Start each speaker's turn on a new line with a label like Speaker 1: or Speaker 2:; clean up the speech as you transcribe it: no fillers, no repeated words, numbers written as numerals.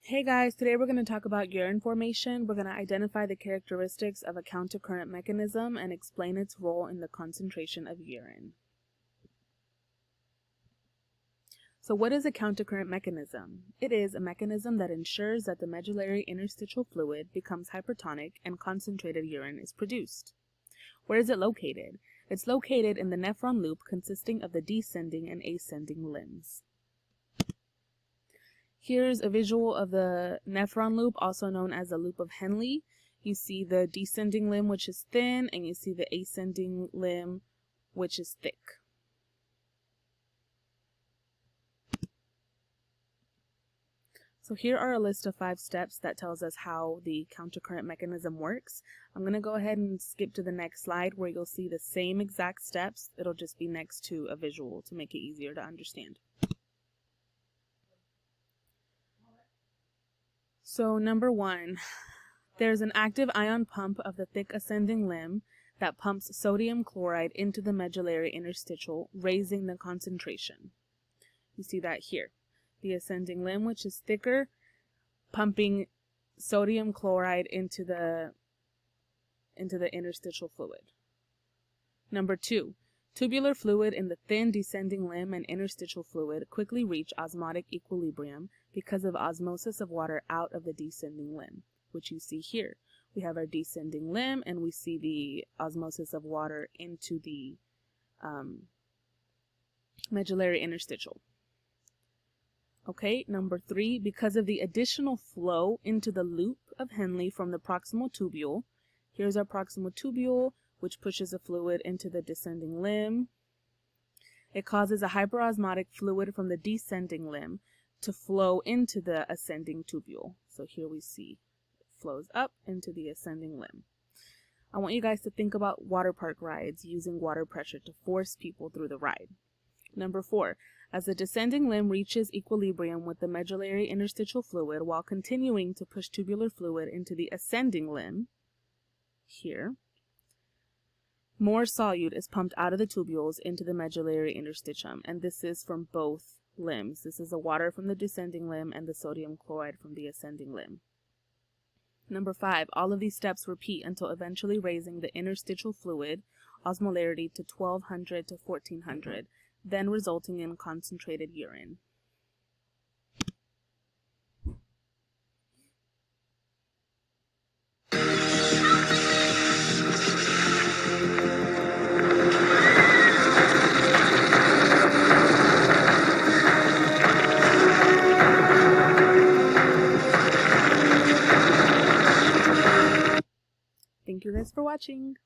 Speaker 1: Hey guys, today we're going to talk about urine formation. We're going to identify the characteristics of a countercurrent mechanism and explain its role in the concentration of urine. So what is a countercurrent mechanism? It is a mechanism that ensures that the medullary interstitial fluid becomes hypertonic and concentrated urine is produced. Where is it located? It's located in the nephron loop consisting of the descending and ascending limbs. Here's a visual of the nephron loop, also known as the loop of Henle. You see the descending limb, which is thin, and you see the ascending limb, which is thick. So here are a list of 5 steps that tells us how the countercurrent mechanism works. I'm going to go ahead and skip to the next slide where you'll see the same exact steps. It'll just be next to a visual to make it easier to understand. So number 1, there's an active ion pump of the thick ascending limb that pumps sodium chloride into the medullary interstitial, raising the concentration. You see that here. The ascending limb, which is thicker, pumping sodium chloride into the interstitial fluid. Number 2, tubular fluid in the thin descending limb and interstitial fluid quickly reach osmotic equilibrium because of osmosis of water out of the descending limb, which you see here. We have our descending limb and we see the osmosis of water into the medullary interstitial. Okay, number 3, because of the additional flow into the loop of Henle from the proximal tubule, here's our proximal tubule, which pushes a fluid into the descending limb. It causes a hyperosmotic fluid from the descending limb to flow into the ascending tubule. So here we see it flows up into the ascending limb. I want you guys to think about water park rides using water pressure to force people through the ride. Number 4, as the descending limb reaches equilibrium with the medullary interstitial fluid while continuing to push tubular fluid into the ascending limb, here, more solute is pumped out of the tubules into the medullary interstitium, and this is from both limbs. This is the water from the descending limb and the sodium chloride from the ascending limb. Number 5, all of these steps repeat until eventually raising the interstitial fluid osmolarity to 1200 to 1400, then resulting in concentrated urine. Thank you guys for watching.